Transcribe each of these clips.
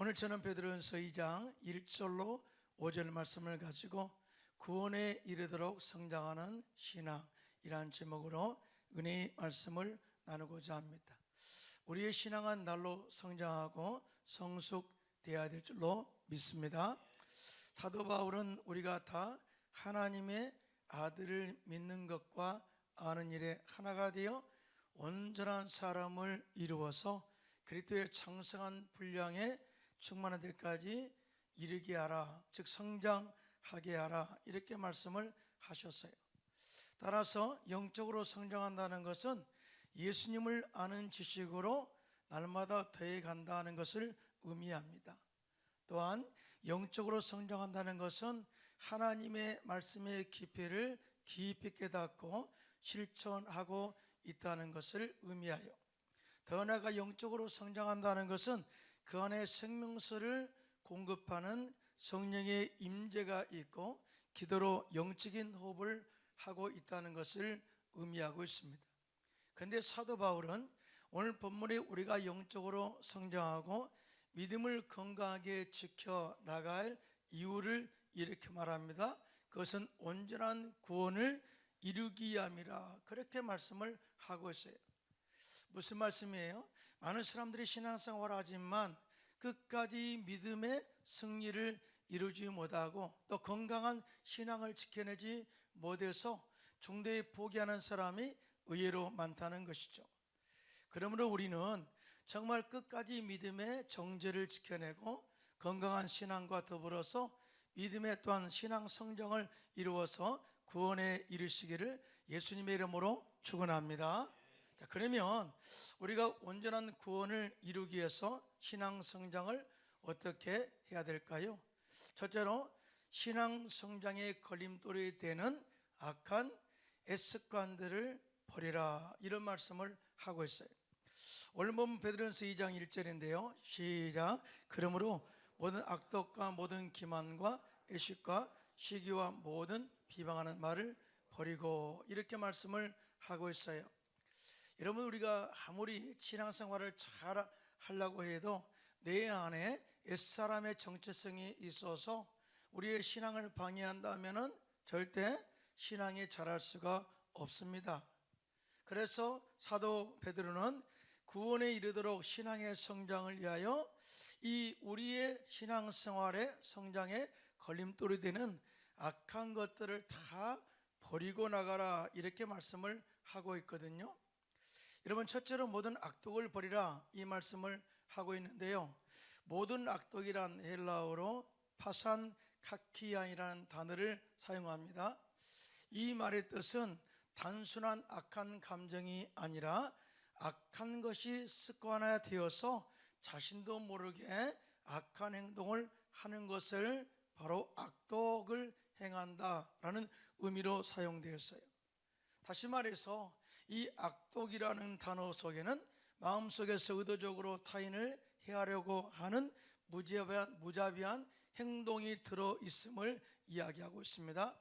오늘 저는 베드로전서 2장 1절로 5절 말씀을 가지고 구원에 이르도록 성장하는 신앙이라는 제목으로 은혜의 말씀을 나누고자 합니다. 우리의 신앙은 날로 성장하고 성숙되어야 될 줄로 믿습니다. 사도 바울은 우리가 다 하나님의 아들을 믿는 것과 아는 일에 하나가 되어 온전한 사람을 이루어서 그리스도의 창성한 분량에 충만한 데까지 이르게 하라, 즉 성장하게 하라, 이렇게 말씀을 하셨어요. 따라서 영적으로 성장한다는 것은 예수님을 아는 지식으로 날마다 더해 간다는 것을 의미합니다. 또한 영적으로 성장한다는 것은 하나님의 말씀의 깊이를 깊이 깨닫고 실천하고 있다는 것을 의미하여, 더 나아가 영적으로 성장한다는 것은 그 안에 생명수를 공급하는 성령의 임재가 있고 기도로 영적인 호흡을 하고 있다는 것을 의미하고 있습니다. 그런데 사도 바울은 오늘 본문에 우리가 영적으로 성장하고 믿음을 건강하게 지켜나갈 이유를 이렇게 말합니다. 그것은 온전한 구원을 이루기 위함이라, 그렇게 말씀을 하고 있어요. 무슨 말씀이에요? 많은 사람들이 신앙생활을 하지만 끝까지 믿음의 승리를 이루지 못하고 또 건강한 신앙을 지켜내지 못해서 중도에 포기하는 사람이 의외로 많다는 것이죠. 그러므로 우리는 정말 끝까지 믿음의 정죄를 지켜내고 건강한 신앙과 더불어서 믿음의 또한 신앙 성장을 이루어서 구원에 이르시기를 예수님의 이름으로 축원합니다. 자, 그러면 우리가 온전한 구원을 이루기 위해서 신앙 성장을 어떻게 해야 될까요? 첫째로 신앙 성장의 걸림돌이 되는 악한 습관들을 버리라, 이런 말씀을 하고 있어요. 오늘 보면 베드로전서 2장 1절인데요 시작. 그러므로 모든 악독과 모든 기만과 애식과 시기와 모든 비방하는 말을 버리고, 이렇게 말씀을 하고 있어요. 여러분, 우리가 아무리 신앙생활을 잘 하려고 해도 내 안에 옛사람의 정체성이 있어서 우리의 신앙을 방해한다면 절대 신앙이 자랄 수가 없습니다. 그래서 사도 베드로는 구원에 이르도록 신앙의 성장을 위하여 이 우리의 신앙생활의 성장에 걸림돌이 되는 악한 것들을 다 버리고 나가라, 이렇게 말씀을 하고 있거든요. 여러분, 첫째로 모든 악독을 버리라, 이 말씀을 하고 있는데요, 모든 악독이란 헬라어로 파산 카키안이라는 단어를 사용합니다. 이 말의 뜻은 단순한 악한 감정이 아니라 악한 것이 습관화되어서 자신도 모르게 악한 행동을 하는 것을 바로 악독을 행한다라는 의미로 사용되었어요. 다시 말해서 이 악독이라는 단어 속에는 마음속에서 의도적으로 타인을 해하려고 하는 무자비한 행동이 들어있음을 이야기하고 있습니다.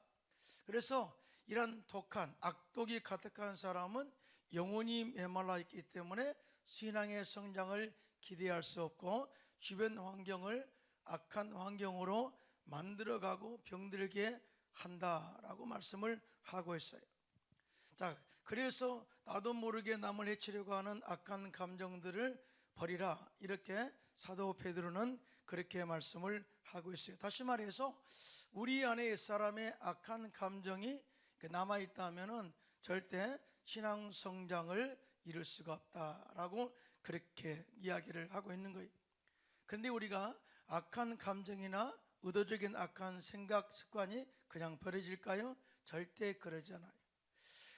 그래서 이런 독한 악독이 가득한 사람은 영혼이 메말라 있기 때문에 신앙의 성장을 기대할 수 없고 주변 환경을 악한 환경으로 만들어가고 병들게 한다라고 말씀을 하고 있어요. 자, 그래서 나도 모르게 남을 해치려고 하는 악한 감정들을 버리라, 이렇게 사도 베드로는 그렇게 말씀을 하고 있어요. 다시 말해서 우리 안에 옛사람의 악한 감정이 남아있다면 절대 신앙 성장을 이룰 수가 없다라고 그렇게 이야기를 하고 있는 거예요. 그런데 우리가 악한 감정이나 의도적인 악한 생각, 습관이 그냥 버려질까요? 절대 그러지 않아요.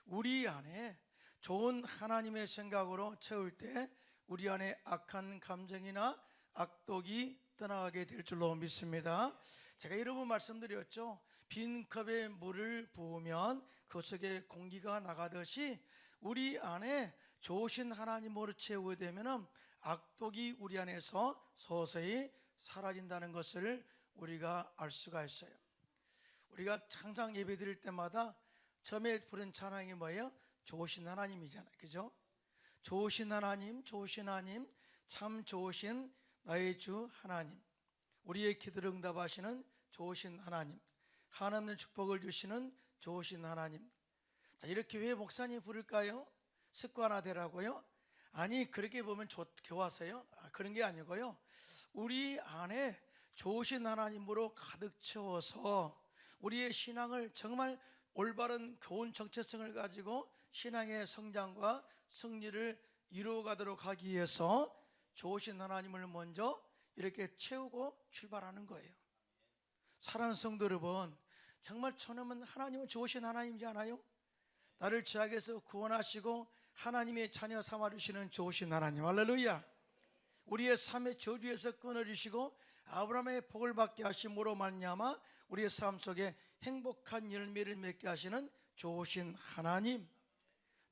우리 안에 좋은 하나님의 생각으로 채울 때 우리 안에 악한 감정이나 악독이 떠나가게 될 줄로 믿습니다. 제가 여러 번 말씀드렸죠. 빈 컵에 물을 부으면 그 속에 공기가 나가듯이 우리 안에 좋으신 하나님으로 채우게 되면 악독이 우리 안에서 서서히 사라진다는 것을 우리가 알 수가 있어요. 우리가 항상 예배 드릴 때마다 처음에 부른 찬양이 뭐예요? 좋으신 하나님이잖아요, 그죠? 좋으신 하나님, 좋으신 하나님, 참 좋으신 나의 주 하나님, 우리의 기도를 응답하시는 좋으신 하나님, 한없는 축복을 주시는 좋으신 하나님. 자, 이렇게 왜 목사님 부를까요? 습관화되라고요? 아니, 그렇게 보면 교화서요? 그런 게 아니고요, 우리 안에 좋으신 하나님으로 가득 채워서 우리의 신앙을 정말 올바른 교훈 정체성을 가지고 신앙의 성장과 승리를 이루어가도록 하기 위해서 좋으신 하나님을 먼저 이렇게 채우고 출발하는 거예요. 사랑하는 성도 여러분, 정말 처음은 하나님은 좋으신 하나님이잖아요. 나를 죄악에서 구원하시고 하나님의 자녀 삼아주시는 좋으신 하나님, 할렐루야. 우리의 삶의 저주에서 끊어주시고 아브라함의 복을 받게 하심으로 말미암아 우리의 삶 속에 행복한 열매를 맺게 하시는 좋으신 하나님,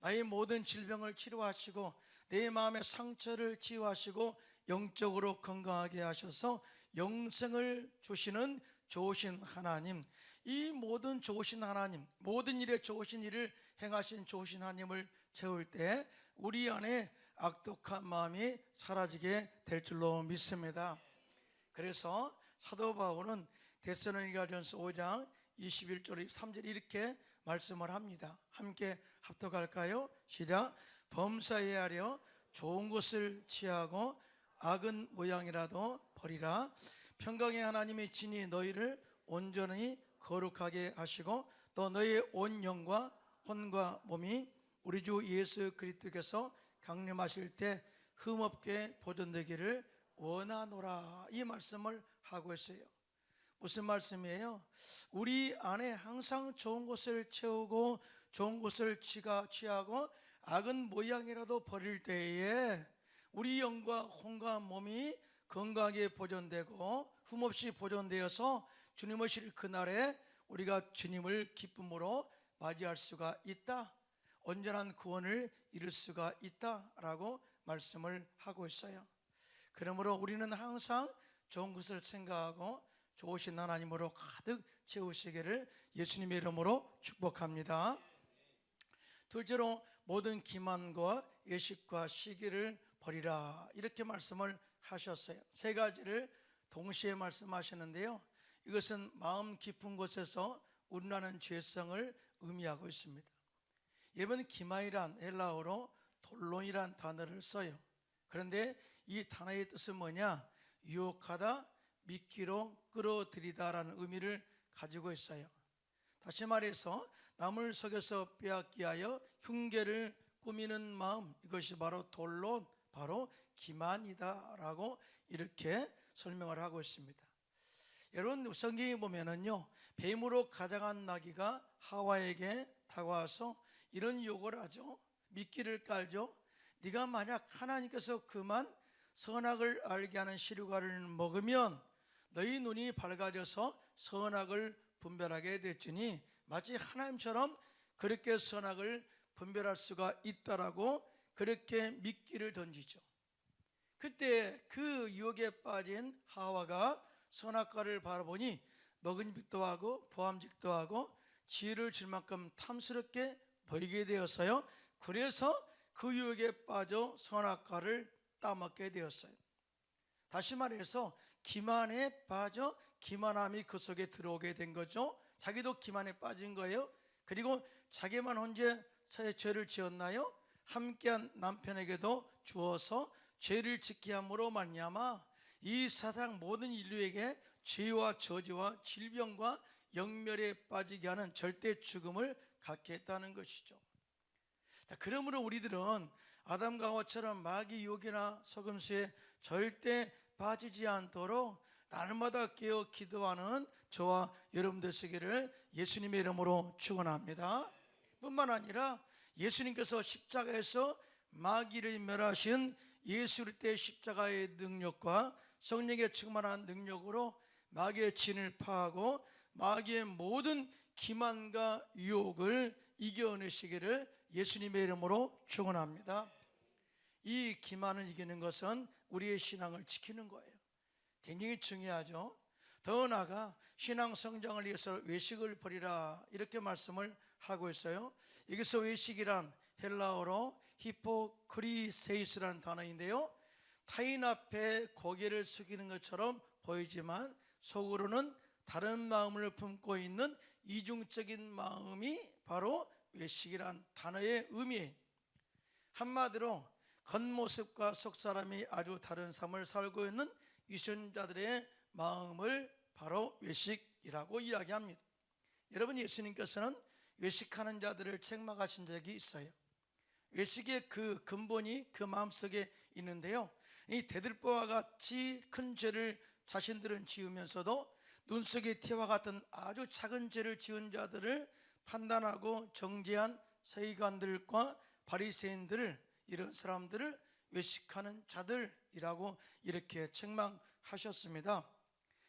나의 모든 질병을 치료하시고 내 마음의 상처를 치유하시고 영적으로 건강하게 하셔서 영생을 주시는 좋으신 하나님, 이 모든 좋으신 하나님, 모든 일에 좋으신 일을 행하신 좋으신 하나님을 채울 때 우리 안에 악독한 마음이 사라지게 될 줄로 믿습니다. 그래서 사도 바울은 데살로니가전서 5장 21절 3절 이렇게 말씀을 합니다. 함께 합독할까요? 시작. 범사에 하려 좋은 것을 취하고 악은 모양이라도 버리라. 평강의 하나님의 진이 너희를 온전히 거룩하게 하시고 또 너희의 온 영과 혼과 몸이 우리 주 예수 그리스도께서 강림하실 때 흠없게 보존되기를 원하노라. 이 말씀을 하고 있어요. 무슨 말씀이에요? 우리 안에 항상 좋은 것을 채우고 좋은 것을 취하고 악은 모양이라도 버릴 때에 우리 영과 혼과 몸이 건강하게 보존되고 흠없이 보존되어서 주님 오실 그날에 우리가 주님을 기쁨으로 맞이할 수가 있다, 온전한 구원을 이룰 수가 있다라고 말씀을 하고 있어요. 그러므로 우리는 항상 좋은 것을 생각하고 좋으신 하나님으로 가득 채우시기를 예수님의 이름으로 축복합니다. 둘째로 모든 기만과 예식과 시기를 버리라, 이렇게 말씀을 하셨어요. 세 가지를 동시에 말씀하시는데요, 이것은 마음 깊은 곳에서 우러나는 죄성을 의미하고 있습니다. 여러분, 기만이란 헬라어로 톨론이란 단어를 써요. 그런데 이 단어의 뜻은 뭐냐? 유혹하다, 미끼로 끌어들이다라는 의미를 가지고 있어요. 다시 말해서 남을 속여서 빼앗기 위하여 흉계를 꾸미는 마음, 이것이 바로 톨론, 바로 기만이다라고 이렇게 설명을 하고 있습니다. 여러분, 성경에 보면은요, 뱀으로 가장한 나귀가 하와에게 다가와서 이런 욕을 하죠. 미끼를 깔죠. 네가 만약 하나님께서 그만 선악을 알게 하는 시류가를 먹으면 너희 눈이 밝아져서 선악을 분별하게 됐으니 마치 하나님처럼 그렇게 선악을 분별할 수가 있다라고 그렇게 미끼를 던지죠. 그때 그 유혹에 빠진 하와가 선악과를 바라보니 먹은직도 하고 보암직도 하고 지혜를 줄 만큼 탐스럽게 보이게 되었어요. 그래서 그 유혹에 빠져 선악과를 따먹게 되었어요. 다시 말해서 기만에 빠져 기만함이 그 속에 들어오게 된 거죠. 자기도 기만에 빠진 거예요. 그리고 자기만 언제 죄를 지었나요? 함께한 남편에게도 주어서 죄를 짓게 함으로 말미암아 이 세상 모든 인류에게 죄와 저주와 질병과 영멸에 빠지게 하는 절대 죽음을 갖게 했다는 것이죠. 그러므로 우리들은 아담과 하와처럼 마귀 유혹이나 속임수에 절대 빠지지 않도록 날마다 깨어 기도하는 저와 여러분 되시기를 예수님의 이름으로 축원합니다. 뿐만 아니라 예수님께서 십자가에서 마귀를 멸하신 예수 그리스도의 십자가의 능력과 성령의 충만한 능력으로 마귀의 진을 파하고 마귀의 모든 기만과 유혹을 이겨내시기를 예수님의 이름으로 축원합니다. 이 기만을 이기는 것은 우리의 신앙을 지키는 거예요. 굉장히 중요하죠. 더 나아가 신앙 성장을 위해서 외식을 버리라, 이렇게 말씀을 하고 있어요. 여기서 외식이란 헬라어로 히포크리세이스라는 단어인데요, 타인 앞에 고개를 숙이는 것처럼 보이지만 속으로는 다른 마음을 품고 있는 이중적인 마음이 바로 외식이란 단어의 의미예요. 한마디로 겉모습과 속사람이 아주 다른 삶을 살고 있는 위선자들의 마음을 바로 외식이라고 이야기합니다. 여러분, 예수님께서는 외식하는 자들을 책망하신 적이 있어요. 외식의 그 근본이 그 마음속에 있는데요, 이 대들보와 같이 큰 죄를 자신들은 지으면서도 눈 속의 티와 같은 아주 작은 죄를 지은 자들을 판단하고 정죄한 서기관들과 바리새인들을, 이런 사람들을 외식하는 자들이라고 이렇게 책망하셨습니다.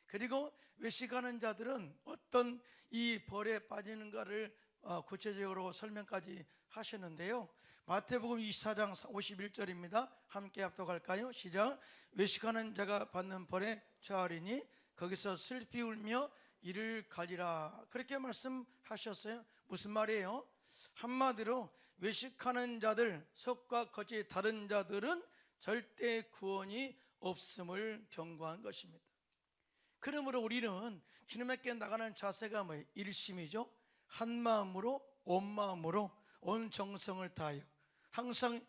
그리고 외식하는 자들은 어떤 이 벌에 빠지는가를 구체적으로 설명까지 하셨는데요, 마태복음 24장 51절입니다. 함께 합독할까요? 시작. 외식하는 자가 받는 벌에 처하리니 거기서 슬피 울며 이를 갈리라. 그렇게 말씀하셨어요. 무슨 말이에요? 한마디로 외식하는 자들, 속과 겉이 다른 자들은 절대 구원이 없음을 경고한 것입니다. 그러므로 우리는 주님께 나가는 자세가 뭐예요? 일심이죠. 한 마음으로, 온 마음으로, 온 정성을 다하여 항상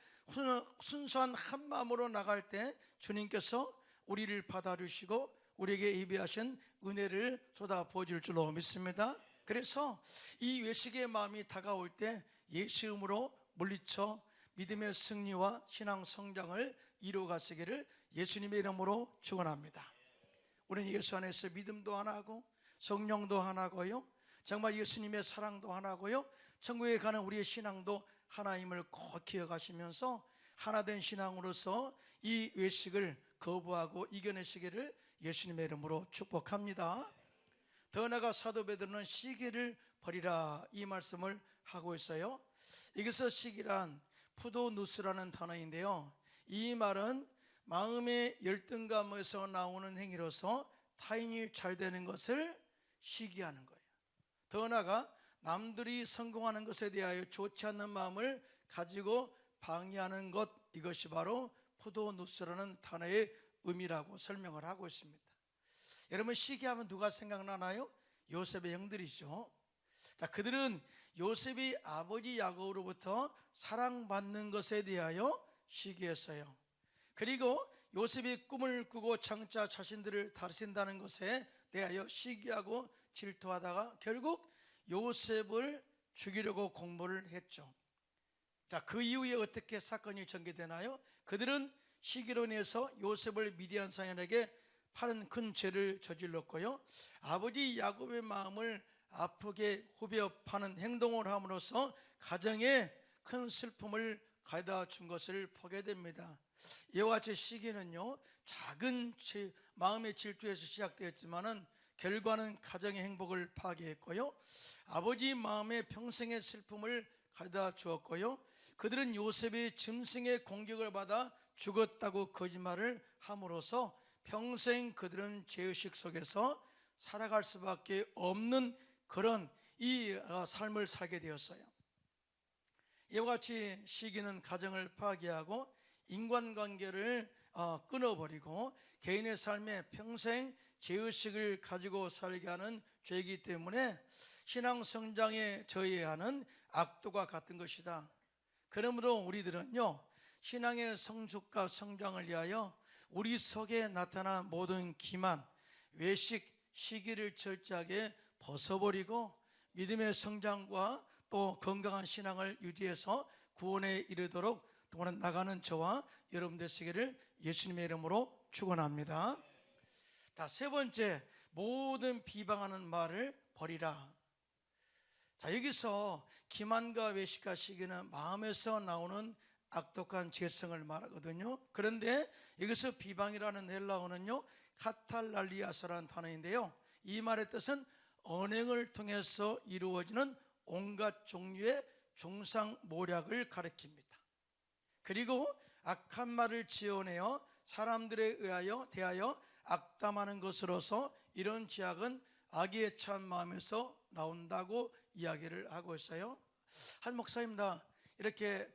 순수한 한 마음으로 나갈 때 주님께서 우리를 받아주시고 우리에게 예비하신 은혜를 쏟아부어 줄 줄로 믿습니다. 그래서 이 외식의 마음이 다가올 때 예수 이름으로 물리쳐 믿음의 승리와 신앙 성장을 이루어가시기를 예수님의 이름으로 축원합니다. 우리는 예수 안에서 믿음도 하나고 성령도 하나고요, 정말 예수님의 사랑도 하나고요, 천국에 가는 우리의 신앙도 하나임을 꼭 기억하시면서 하나된 신앙으로서 이 외식을 거부하고 이겨내시기를 예수님의 이름으로 축복합니다. 더 나아가 사도 베드로는 시기를 버리라, 이 말씀을 하고 있어요. 여기서 시기란 푸도누스라는 단어인데요, 이 말은 마음의 열등감에서 나오는 행위로서 타인이 잘 되는 것을 시기하는 거예요. 더 나아가 남들이 성공하는 것에 대하여 좋지 않는 마음을 가지고 방해하는 것, 이것이 바로 푸도누스라는 단어의 의미라고 설명을 하고 있습니다. 여러분, 시기하면 누가 생각나나요? 요셉의 형들이죠. 자, 그들은 요셉이 아버지 야곱으로부터 사랑받는 것에 대하여 시기했어요. 그리고 요셉이 꿈을 꾸고 장차 자신들을 다스린다는 것에 대하여 시기하고 질투하다가 결국 요셉을 죽이려고 공모를 했죠. 자, 그 이후에 어떻게 사건이 전개되나요? 그들은 시기로 인해서 요셉을 미디안 사람에게 파는 큰 죄를 저질렀고요, 아버지 야곱의 마음을 아프게 후벼 파는 행동을 함으로써 가정에 큰 슬픔을 가져다 준 것을 보게 됩니다. 이와 같이 시기는요, 작은 마음의 질투에서 시작되었지만은 결과는 가정의 행복을 파괴했고요, 아버지 마음에 평생의 슬픔을 가져다 주었고요, 그들은 요셉이 짐승의 공격을 받아 죽었다고 거짓말을 함으로써 평생 그들은 죄의식 속에서 살아갈 수밖에 없는 그런 이 삶을 살게 되었어요. 이와 같이 시기는 가정을 파괴하고 인간관계를 끊어버리고 개인의 삶에 평생 죄의식을 가지고 살게 하는 죄이기 때문에 신앙 성장에 저해하는 악도가 같은 것이다. 그러므로 우리들은요, 신앙의 성숙과 성장을 위하여 우리 속에 나타난 모든 기만, 외식, 시기를 철저하게 벗어버리고 믿음의 성장과 또 건강한 신앙을 유지해서 구원에 이르도록 동안 나가는 저와 여러분 되시기를 예수님의 이름으로 축원합니다. 자, 세 번째, 모든 비방하는 말을 버리라. 자, 여기서 기만과 외식과 시기는 마음에서 나오는 악독한 죄성을 말하거든요. 그런데 여기서 비방이라는 헬라어는요, 카탈랄리아서라는 단어인데요, 이 말의 뜻은 언행을 통해서 이루어지는 온갖 종류의 중상모략을 가리킵니다. 그리고 악한 말을 지어내어 사람들에 의하여 대하여 악담하는 것으로서 이런 죄악은 악의 찬 마음에서 나온다고 이야기를 하고 있어요. 한 목사입니다. 이렇게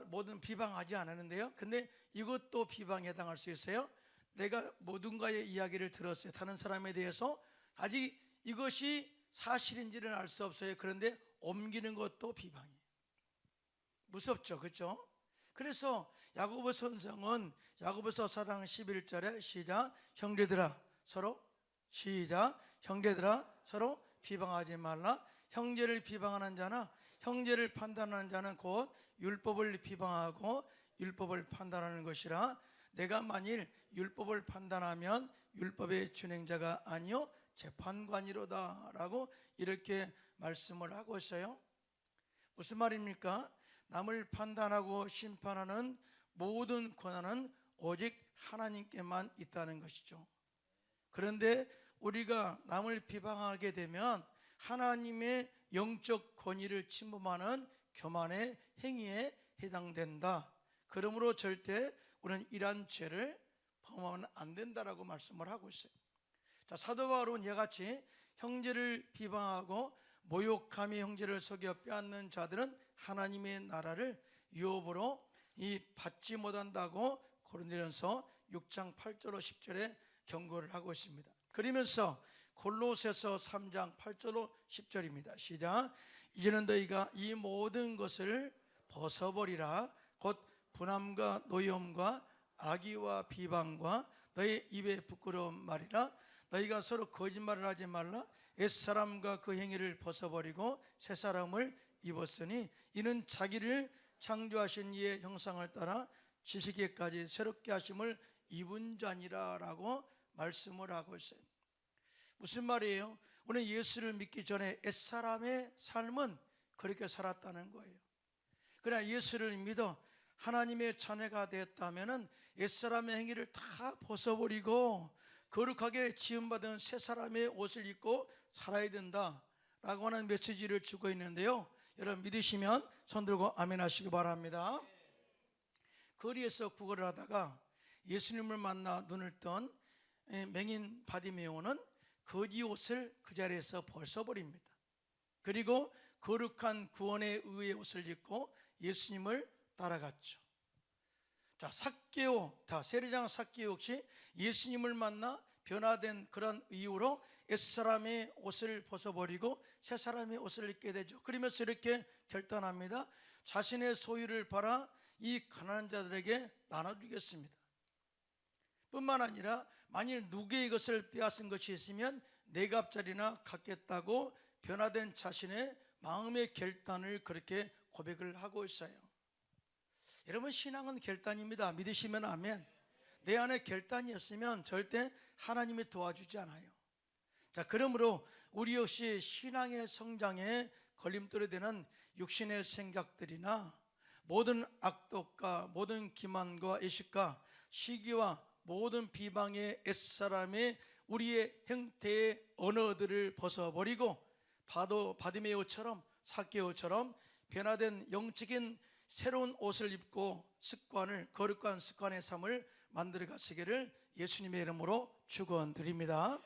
모든 비방하지 않았는데요, 근데 이것도 비방에 해당할 수 있어요. 내가 모든가의 이야기를 들었어요. 다른 사람에 대해서 아직 이것이 사실인지는 알 수 없어요. 그런데 옮기는 것도 비방이에요. 무섭죠, 그렇죠? 그래서 야고보 선생은 야고보서 4장 11절에 시작, 형제들아 서로 시작, 형제들아 서로 비방하지 말라. 형제를 비방하는 자나 형제를 판단하는 자는 곧 율법을 비방하고 율법을 판단하는 것이라. 내가 만일 율법을 판단하면 율법의 준행자가 아니요 재판관이로다 라고 이렇게 말씀을 하고 있어요. 무슨 말입니까? 남을 판단하고 심판하는 모든 권한은 오직 하나님께만 있다는 것이죠. 그런데 우리가 남을 비방하게 되면 하나님의 영적 권위를 침범하는 교만의 행위에 해당된다. 그러므로 절대 우리는 이러한 죄를 범하면 안 된다라고 말씀을 하고 있어요. 자, 사도 바울은 이와 같이 형제를 비방하고 모욕함이 형제를 속여 빼앗는 자들은 하나님의 나라를 유업으로 받지 못한다고 고린도전서 6장 8절로 10절에 경고를 하고 있습니다. 그러면서 골로새서 3장 8절로 10절입니다. 시작. 이제는 너희가 이 모든 것을 벗어버리라. 곧 분함과 노염과 악의와 비방과 너희 입에 부끄러운 말이라. 너희가 서로 거짓말을 하지 말라. 옛사람과 그 행위를 벗어버리고 새사람을 입었으니 이는 자기를 창조하신 이의 형상을 따라 지식에까지 새롭게 하심을 입은 자니라 라고 말씀을 하고 있어요. 무슨 말이에요? 우리는 예수를 믿기 전에 옛사람의 삶은 그렇게 살았다는 거예요. 그러나 예수를 믿어 하나님의 자녀가 되었다면 옛사람의 행위를 다 벗어버리고 거룩하게 지음받은 새 사람의 옷을 입고 살아야 된다라고 하는 메시지를 주고 있는데요. 여러분 믿으시면 손 들고 아멘 하시기 바랍니다. 거리에서 구걸을 하다가 예수님을 만나 눈을 뜬 맹인 바디메오는 거지 옷을 그 자리에서 벗어버립니다. 그리고 거룩한 구원의 의의 옷을 입고 예수님을 따라갔죠. 자, 삭개오, 세리장 삭개오 역시 예수님을 만나 변화된 그런 이유로 옛사람의 옷을 벗어버리고 새사람의 옷을 입게 되죠. 그러면서 이렇게 결단합니다. 자신의 소유를 팔아 이 가난한 자들에게 나눠주겠습니다. 뿐만 아니라 만일 누구의 것을 빼앗은 것이 있으면 네 값짜리나 갖겠다고 변화된 자신의 마음의 결단을 그렇게 고백을 하고 있어요. 여러분, 신앙은 결단입니다. 믿으시면 아멘. 내 안에 결단이 없으면 절대 하나님이 도와주지 않아요. 자, 그러므로 우리 역시 신앙의 성장에 걸림돌이 되는 육신의 생각들이나 모든 악독과 모든 기만과 애식과 시기와 모든 비방의 옛사람의 우리의 형태의 언어들을 벗어버리고 바디메오처럼 삭개오처럼 변화된 영적인 새로운 옷을 입고 거룩한 습관의 삶을 만들어 가시기를 예수님의 이름으로 축원드립니다.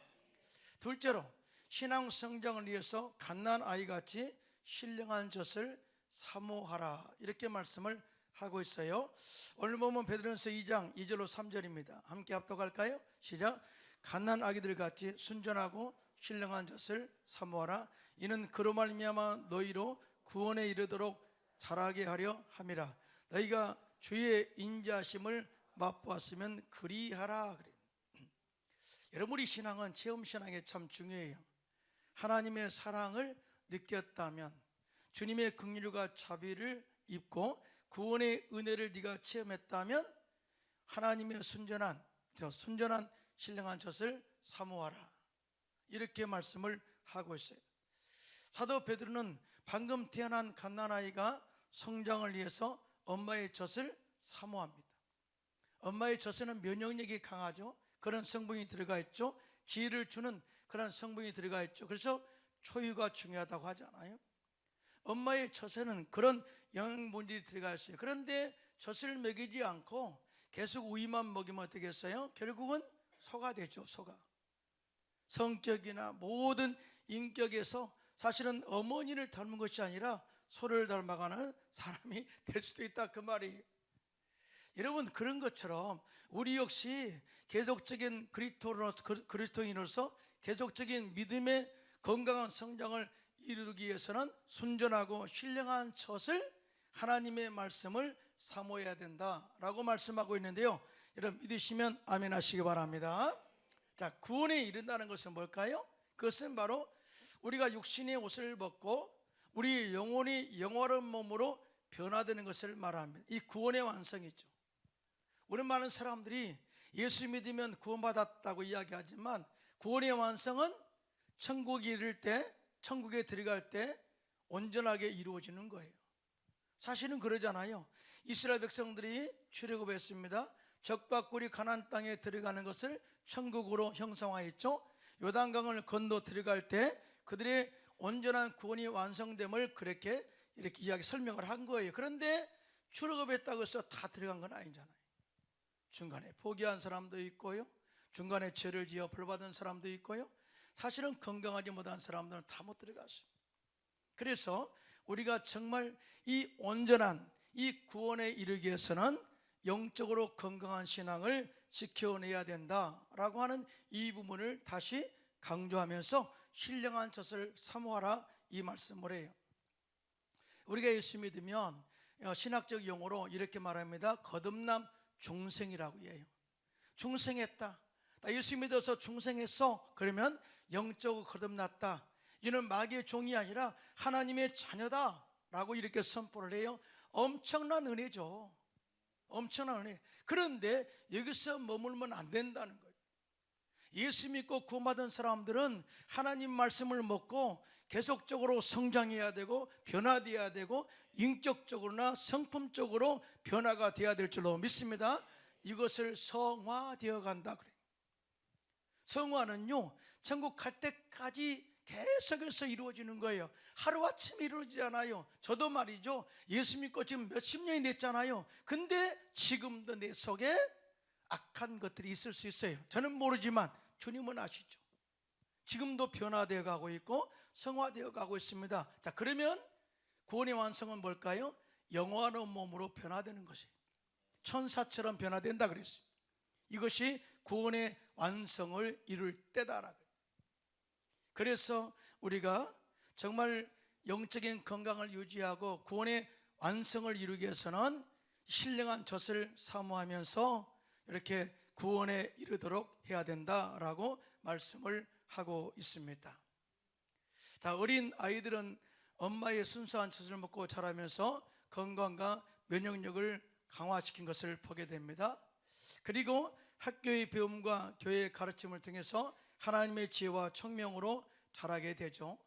둘째로 신앙 성장을 위해서 갓난 아이같이 신령한 젖을 사모하라 이렇게 말씀을 하고 있어요. 오늘 보면 베드로전서 2장 2절로 3절입니다. 함께 합독할까요? 시작. 갓난 아기들 같이 순전하고 신령한 젖을 사모하라. 이는 그로 말미암아 너희로 구원에 이르도록 자라게 하려 함이라. 너희가 주의 인자하심을 맛보았으면 그리하라. 여러분, 우리 신앙은 체험신앙에 참 중요해요. 하나님의 사랑을 느꼈다면, 주님의 긍휼과 자비를 입고 구원의 은혜를 네가 체험했다면 하나님의 순전한 신령한 젖을 사모하라 이렇게 말씀을 하고 있어요. 사도 베드로는 방금 태어난 갓난아이가 성장을 위해서 엄마의 젖을 사모합니다. 엄마의 젖에는 면역력이 강하죠. 그런 성분이 들어가 있죠. 지혜를 주는 그런 성분이 들어가 있죠. 그래서 초유가 중요하다고 하잖아요. 엄마의 젖에는 그런 영양분들이 들어가 있어요. 그런데 젖을 먹이지 않고 계속 우유만 먹이면 어떻겠어요? 결국은 소가 되죠. 소가. 성격이나 모든 인격에서 사실은 어머니를 닮은 것이 아니라 소를 닮아가는 사람이 될 수도 있다 그 말이에요. 여러분, 그런 것처럼 우리 역시 계속적인 그리스도인으로서 계속적인 믿음의 건강한 성장을 이루기 위해서는 순전하고 신령한 젖을, 하나님의 말씀을 사모해야 된다라고 말씀하고 있는데요. 여러분, 믿으시면 아멘 하시기 바랍니다. 자, 구원에 이른다는 것은 뭘까요? 그것은 바로 우리가 육신의 옷을 벗고 우리 영혼이 영원한 몸으로 변화되는 것을 말합니다. 이 구원의 완성이죠. 우리 많은 사람들이 예수 믿으면 구원받았다고 이야기하지만 구원의 완성은 천국에 이를 때, 천국에 들어갈 때 온전하게 이루어지는 거예요. 사실은 그러잖아요. 이스라엘 백성들이 출애굽했습니다. 적과 꿀이 가나안 땅에 들어가는 것을 천국으로 형상화했죠. 요단강을 건너 들어갈 때 그들의 온전한 구원이 완성됨을 그렇게 이렇게 이야기 설명을 한 거예요. 그런데 출애굽했다고 해서 다 들어간 건 아니잖아요. 중간에 포기한 사람도 있고요, 중간에 죄를 지어 벌받은 사람도 있고요, 사실은 건강하지 못한 사람들은 다 못 들어갔어요. 그래서 우리가 정말 이 온전한 이 구원에 이르기 위해서는 영적으로 건강한 신앙을 지켜내야 된다라고 하는 이 부분을 다시 강조하면서 신령한 젖을 사모하라 이 말씀을 해요. 우리가 예수 믿으면 신학적 용어로 이렇게 말합니다. 거듭남 중생이라고 해요. 중생했다, 나 예수 믿어서 중생했어, 그러면 영적으로 거듭났다, 이는 마귀의 종이 아니라 하나님의 자녀다 라고 이렇게 선포를 해요. 엄청난 은혜죠. 엄청난 은혜. 그런데 여기서 머물면 안 된다는 거예요. 예수 믿고 구원받은 사람들은 하나님 말씀을 먹고 계속적으로 성장해야 되고 변화되어야 되고 인격적으로나 성품적으로 변화가 되어야 될 줄로 믿습니다. 이것을 성화되어 간다 그래요. 성화는요, 천국 갈 때까지 계속해서 이루어지는 거예요. 하루아침에 이루어지지 않아요. 저도 말이죠, 예수 믿고 지금 몇십 년이 됐잖아요. 근데 지금도 내 속에 악한 것들이 있을 수 있어요. 저는 모르지만 주님은 아시죠. 지금도 변화되어 가고 있고 성화되어 가고 있습니다. 자, 그러면 구원의 완성은 뭘까요? 영원한 몸으로 변화되는 것이에요. 천사처럼 변화된다 그랬어요. 이것이 구원의 완성을 이룰 때다라고. 그래서 우리가 정말 영적인 건강을 유지하고 구원의 완성을 이루기 위해서는 신령한 젖을 사모하면서 이렇게 구원에 이르도록 해야 된다라고 말씀을 하고 있습니다. 자, 어린 아이들은 엄마의 순수한 젖을 먹고 자라면서 건강과 면역력을 강화시킨 것을 보게 됩니다. 그리고 학교의 배움과 교회의 가르침을 통해서 하나님의 지혜와 총명으로 자라게 되죠.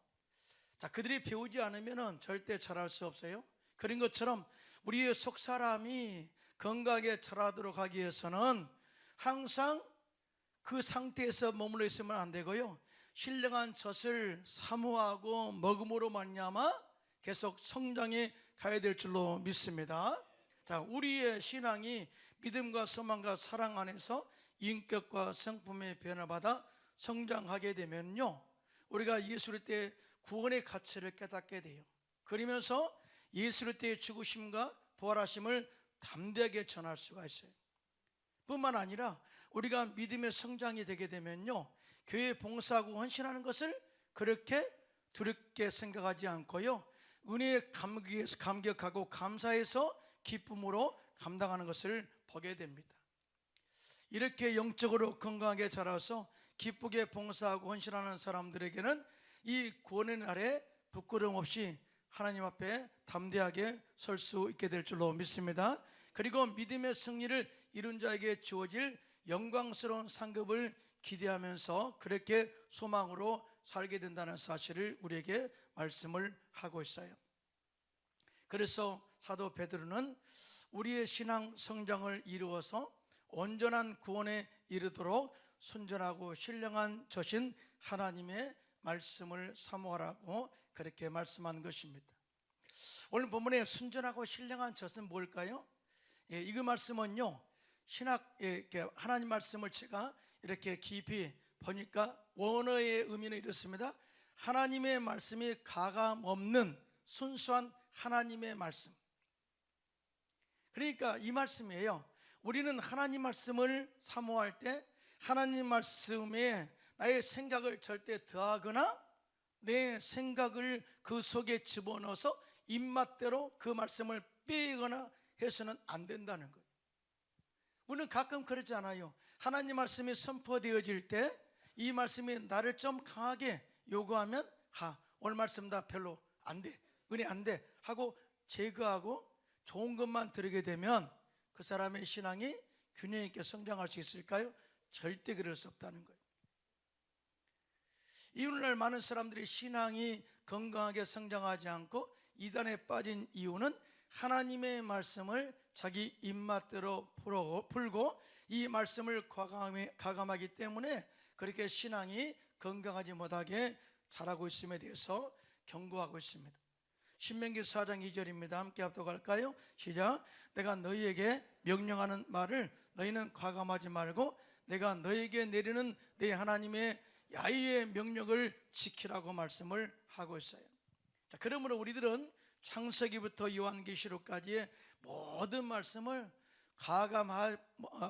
자, 그들이 배우지 않으면 절대 자랄 수 없어요. 그런 것처럼 우리의 속사람이 건강하게 자라도록 하기 위해서는 항상 그 상태에서 머물러 있으면 안 되고요, 신령한 젖을 사모하고 먹음으로 말미암아 계속 성장해 가야 될 줄로 믿습니다. 자, 우리의 신앙이 믿음과 소망과 사랑 안에서 인격과 성품의 변화받아 성장하게 되면요, 우리가 예수 그리스도의 구원의 가치를 깨닫게 돼요. 그러면서 예수 그리스도의 죽으심과 부활하심을 담대하게 전할 수가 있어요. 뿐만 아니라 우리가 믿음의 성장이 되게 되면요, 교회 봉사하고 헌신하는 것을 그렇게 두렵게 생각하지 않고요, 은혜에 감격하고 감사해서 기쁨으로 감당하는 것을 보게 됩니다. 이렇게 영적으로 건강하게 자라서 기쁘게 봉사하고 헌신하는 사람들에게는 이 구원의 날에 부끄러움 없이 하나님 앞에 담대하게 설 수 있게 될 줄로 믿습니다. 그리고 믿음의 승리를 이룬 자에게 주어질 영광스러운 상급을 기대하면서 그렇게 소망으로 살게 된다는 사실을 우리에게 말씀을 하고 있어요. 그래서 사도 베드로는 우리의 신앙 성장을 이루어서 온전한 구원에 이르도록 순전하고 신령한 젖인 하나님의 말씀을 사모하라고 그렇게 말씀한 것입니다. 오늘 본문의 순전하고 신령한 젖은 뭘까요? 이 말씀은요, 하나님 말씀을 제가 이렇게 깊이 보니까 원어의 의미는 이렇습니다. 하나님의 말씀이 가감 없는 순수한 하나님의 말씀. 그러니까 이 말씀이에요. 우리는 하나님 말씀을 사모할 때 하나님 말씀에 나의 생각을 절대 더하거나 내 생각을 그 속에 집어넣어서 입맛대로 그 말씀을 빼거나 해서는 안 된다는 거예요. 우리는 가끔 그러지 않아요? 하나님 말씀이 선포되어질 때 이 말씀이 나를 좀 강하게 요구하면 오늘 말씀 다 별로 안 돼, 은혜 안 돼 하고 제거하고 좋은 것만 들으게 되면 그 사람의 신앙이 균형 있게 성장할 수 있을까요? 절대 그럴 수 없다는 거예요. 이 오늘날 많은 사람들이 신앙이 건강하게 성장하지 않고 이단에 빠진 이유는 하나님의 말씀을 자기 입맛대로 풀고 이 말씀을 과감하기 때문에 그렇게 신앙이 건강하지 못하게 자라고 있음에 대해서 경고하고 있습니다. 신명기 4장 2절입니다. 함께 합독할까요? 시작. 내가 너희에게 명령하는 말을 너희는 과감하지 말고 내가 너희에게 내리는 내 하나님의 야훼의 명령을 지키라고 말씀을 하고 있어요. 자, 그러므로 우리들은 창세기부터 요한계시록까지의 모든 말씀을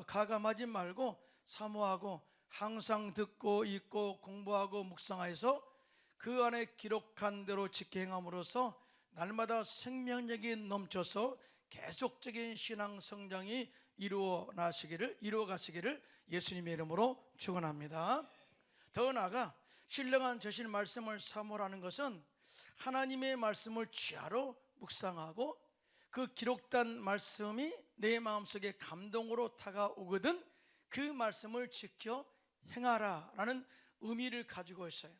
가감하지 말고 사모하고 항상 듣고 읽고 공부하고 묵상해서 그 안에 기록한 대로 지켜 행함으로써 날마다 생명력이 넘쳐서 계속적인 신앙 성장이 이루어가시기를 예수님의 이름으로 축원합니다. 더 나아가 신령한 저신 말씀을 사모하는 것은 하나님의 말씀을 취하로 묵상하고 그 기록된 말씀이 내 마음속에 감동으로 다가오거든 그 말씀을 지켜 행하라 라는 의미를 가지고 있어요.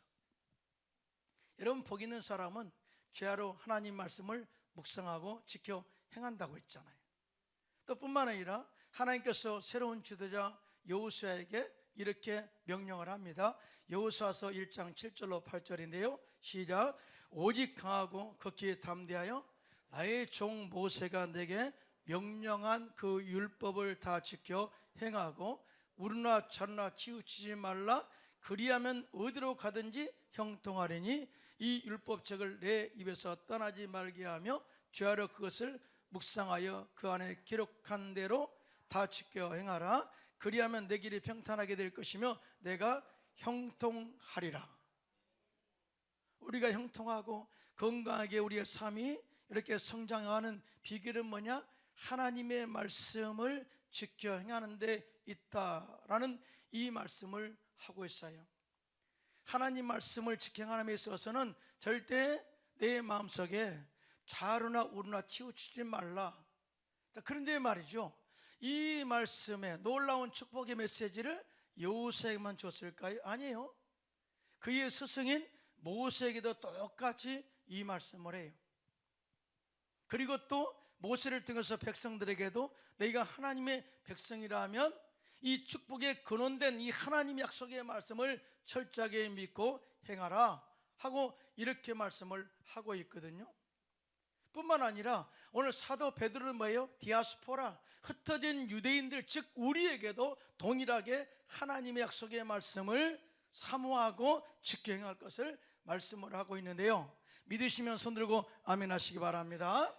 여러분, 복 있는 사람은 죄하로 하나님 말씀을 묵상하고 지켜 행한다고 했잖아요. 또 뿐만 아니라 하나님께서 새로운 지도자 여호수아에게 이렇게 명령을 합니다. 여호수아서 1장 7절로 8절인데요. 시작. 오직 강하고 극히 담대하여 나의 종 모세가 내게 명령한 그 율법을 다 지켜 행하고 우르나 저르나 치우치지 말라. 그리하면 어디로 가든지 형통하리니 이 율법책을 내 입에서 떠나지 말게 하며 죄하러 그것을 묵상하여 그 안에 기록한 대로 다 지켜 행하라. 그리하면 내 길이 평탄하게 될 것이며 내가 형통하리라. 우리가 형통하고 건강하게 우리의 삶이 이렇게 성장하는 비결은 뭐냐? 하나님의 말씀을 지켜 행하는 데 있다라는 이 말씀을 하고 있어요. 하나님 말씀을 지켜 행하는 데 있어서는 절대 내 마음속에 좌우나 우르나 치우치지 말라. 그런데 말이죠, 이 말씀에 놀라운 축복의 메시지를 여호수아에게만 줬을까요? 아니에요. 그의 스승인 모세에게도 똑같이 이 말씀을 해요. 그리고 또 모세를 통해서 백성들에게도 너희가 하나님의 백성이라면 이 축복에 근원된 이 하나님의 약속의 말씀을 철저하게 믿고 행하라 하고 이렇게 말씀을 하고 있거든요. 뿐만 아니라 오늘 사도 베드로는 뭐예요? 디아스포라, 흩어진 유대인들, 즉 우리에게도 동일하게 하나님의 약속의 말씀을 사모하고 지켜 행할 것을 말씀을 하고 있는데요. 믿으시면 손 들고 아멘 하시기 바랍니다.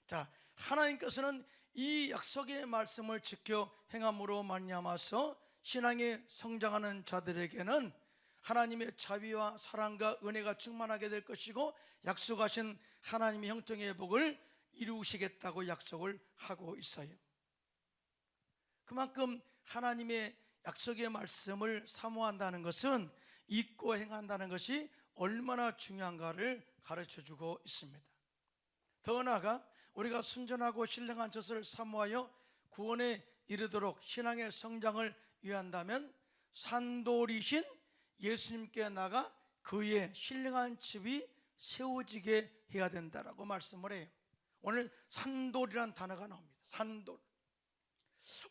자, 하나님께서는 이 약속의 말씀을 지켜 행함으로 말미암아서 신앙에 성장하는 자들에게는 하나님의 자비와 사랑과 은혜가 충만하게 될 것이고 약속하신 하나님의 형통의 복을 이루시겠다고 약속을 하고 있어요. 그만큼 하나님의 약속의 말씀을 사모한다는 것은 잊고 행한다는 것이 얼마나 중요한가를 가르쳐주고 있습니다. 더 나아가 우리가 순전하고 신령한 젖을 사모하여 구원에 이르도록 신앙의 성장을 위한다면 산돌이신 예수님께 나가 그의 신령한 집이 세워지게 해야 된다라고 말씀을 해요. 오늘 산돌이란 단어가 나옵니다. 산돌.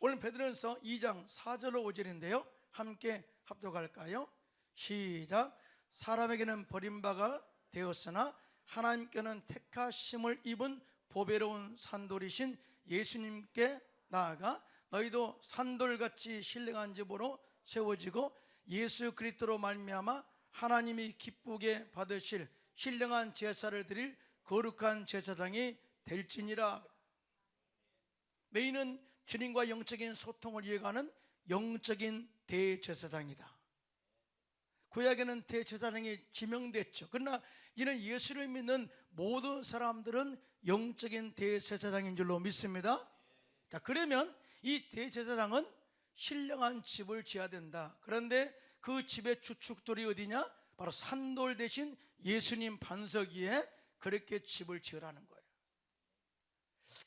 오늘 베드로전서 2장 4절로 5절인데요. 함께 합독할까요? 시작. 사람에게는 버림바가 되었으나 하나님께는 택하심을 입은 보배로운 산돌이신 예수님께 나아가 너희도 산돌같이 신령한 집으로 세워지고 예수 그리스도로 말미암아 하나님이 기쁘게 받으실 신령한 제사를 드릴 거룩한 제사장이 될지니라. 너희는 주님과 영적인 소통을 이어가는 영적인 대제사장이다. 구약에는 대제사장이 지명됐죠. 그러나 이는 예수를 믿는 모든 사람들은 영적인 대제사장인 줄로 믿습니다. 자, 그러면 이 대제사장은 신령한 집을 지어야 된다. 그런데 그 집의 주축돌이 어디냐? 바로 산돌 대신 예수님 반석 위에 그렇게 집을 지으라는 거예요.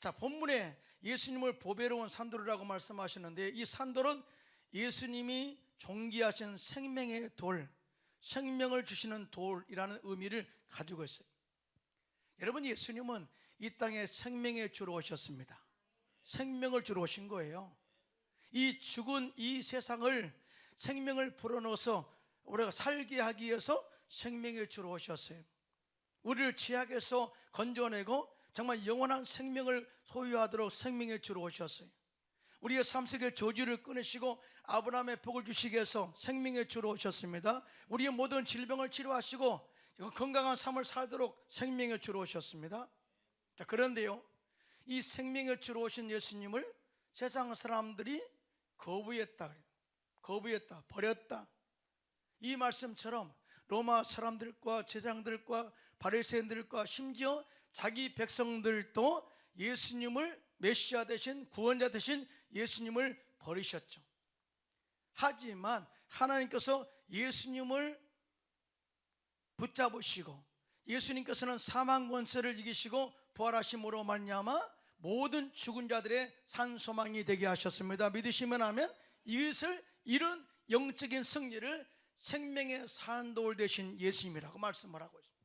자, 본문에 예수님을 보배로 온 산돌이라고 말씀하시는데, 이 산돌은 예수님이 존귀하신 생명의 돌, 생명을 주시는 돌이라는 의미를 가지고 있어요. 여러분, 예수님은 이 땅에 생명의 주로 오셨습니다. 생명을 주로 오신 거예요. 이 죽은 이 세상을 생명을 불어넣어서 우리가 살게 하기 위해서 생명의 주로 오셨어요. 우리를 죄악에서 건져내고 정말 영원한 생명을 소유하도록 생명의 주로 오셨어요. 우리의 삶 속의 저주를 끊으시고 아브라함의 복을 주시기 위해서 생명의 주로 오셨습니다. 우리의 모든 질병을 치료하시고 건강한 삶을 살도록 생명의 주로 오셨습니다. 자, 그런데요, 이 생명의 주로 오신 예수님을 세상 사람들이 거부했다, 버렸다. 이 말씀처럼 로마 사람들과 제사장들과 바리새인들과 심지어 자기 백성들도 예수님을 메시아 되신, 구원자 되신 예수님을 버리셨죠. 하지만 하나님께서 예수님을 붙잡으시고 예수님께서는 사망 권세를 이기시고 부활하심으로 말미암아 모든 죽은 자들의 산 소망이 되게 하셨습니다. 믿으시면 하면 이것을 이룬 영적인 승리를 생명의 산돌 되신 예수님이라고 말씀을 하고 있습니다.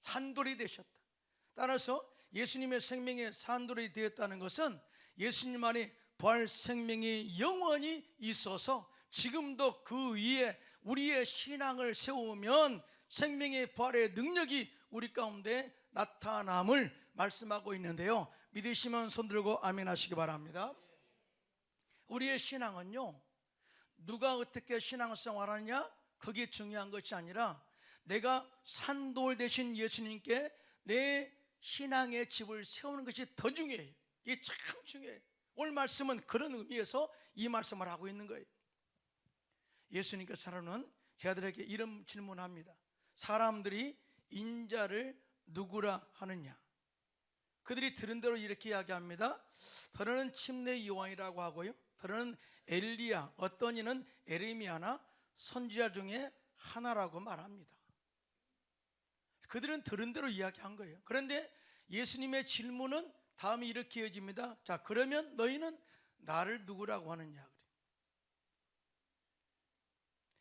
산돌이 되셨다. 따라서 예수님의 생명의 산돌이 되었다는 것은 예수님 안에 부활 생명이 영원히 있어서 지금도 그 위에 우리의 신앙을 세우면 생명의 부활의 능력이 우리 가운데 나타남을 말씀하고 있는데요, 믿으시면 손들고 아멘 하시기 바랍니다. 우리의 신앙은요, 누가 어떻게 신앙생활하느냐 그게 중요한 것이 아니라 내가 산돌 되신 예수님께 내 신앙의 집을 세우는 것이 더 중요해요. 이게 참 중요해요. 오늘 말씀은 그런 의미에서 이 말씀을 하고 있는 거예요. 예수님께서는 제자들에게 이런 질문합니다. 사람들이 인자를 누구라 하느냐? 그들이 들은 대로 이렇게 이야기합니다. 더러는 침례 요한이라고 하고요, 더러는 엘리야, 어떤 이는 에레미야나 선지자 중에 하나라고 말합니다. 그들은 들은 대로 이야기한 거예요. 그런데 예수님의 질문은 다음에 이렇게 이어집니다. 자, 그러면 너희는 나를 누구라고 하느냐?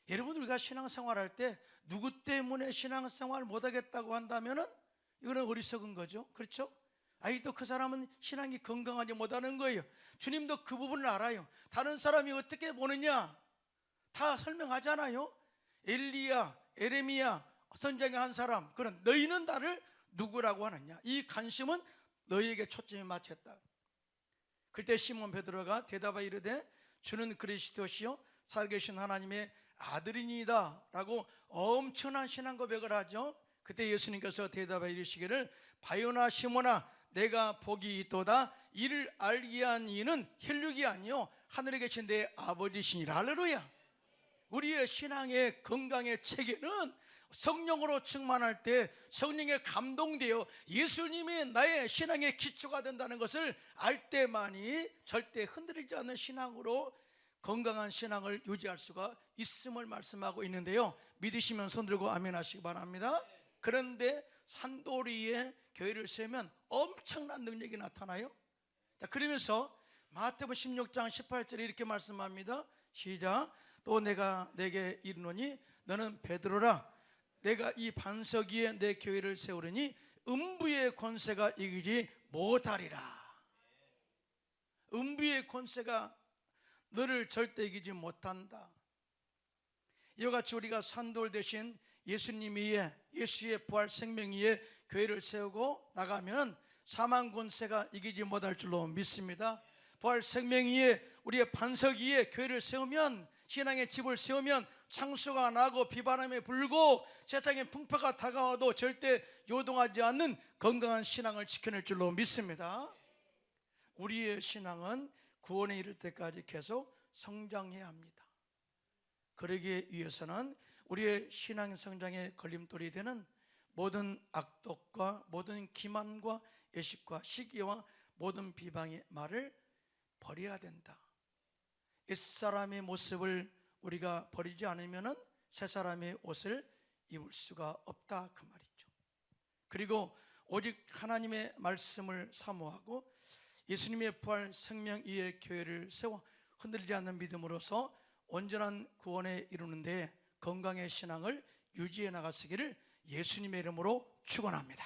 여러분, 우리가 신앙생활할 때 누구 때문에 신앙생활 못하겠다고 한다면 이거는 어리석은 거죠. 그렇죠? 또 그 사람은 신앙이 건강하지 못하는 거예요. 주님도 그 부분을 알아요. 다른 사람이 어떻게 보느냐 다 설명하잖아요. 엘리야, 에레미야, 선지자의 한 사람. 그럼 너희는 나를 누구라고 하느냐? 이 관심은 너희에게 초점이 맞췄다. 그때 시몬 베드로가 대답하여 이르되 주는 그리스도시요 살아계신 하나님의 아들이니이다 라고 엄청난 신앙 고백을 하죠. 그때 예수님께서 대답하여 이르시기를 바요나 시몬아, 내가 복이 있도다. 이를 알게 한 이는 혈육이 아니요 하늘에 계신 내 아버지시니라. 할렐루야. 우리의 신앙의 건강의 체계는 성령으로 충만할 때 성령에 감동되어 예수님이 나의 신앙의 기초가 된다는 것을 알 때만이 절대 흔들리지 않는 신앙으로 건강한 신앙을 유지할 수가 있음을 말씀하고 있는데요, 믿으시면 손들고 아멘 하시기 바랍니다. 그런데 산돌 위에 교회를 세우면 엄청난 능력이 나타나요. 자, 그러면서 마태복음 16장 18절에 이렇게 말씀합니다. 시작. 또 내가 내게 이르노니 너는 베드로라. 내가 이 반석 위에 내 교회를 세우려니 음부의 권세가 이기지 못하리라. 음부의 권세가 너를 절대 이기지 못한다. 이와 같이 우리가 산돌 대신 예수님 위에, 예수의 부활 생명 위에 교회를 세우고 나가면 사망 권세가 이기지 못할 줄로 믿습니다. 부활 생명 위에, 우리의 반석 위에 교회를 세우면, 신앙의 집을 세우면 창수가 나고 비바람이 불고 세상의 풍파가 다가와도 절대 요동하지 않는 건강한 신앙을 지켜낼 줄로 믿습니다. 우리의 신앙은 구원에 이를 때까지 계속 성장해야 합니다. 그러기 위해서는 우리의 신앙 성장의 걸림돌이 되는 모든 악독과 모든 기만과 애식과 시기와 모든 비방의 말을 버려야 된다. 옛사람의 모습을 우리가 버리지 않으면 새 사람의 옷을 입을 수가 없다, 그 말이죠. 그리고 오직 하나님의 말씀을 사모하고 예수님의 부활 생명 위에 교회를 세워 흔들리지 않는 믿음으로서 온전한 구원에 이루는 데 건강의 신앙을 유지해 나가시기를 예수님의 이름으로 축원합니다.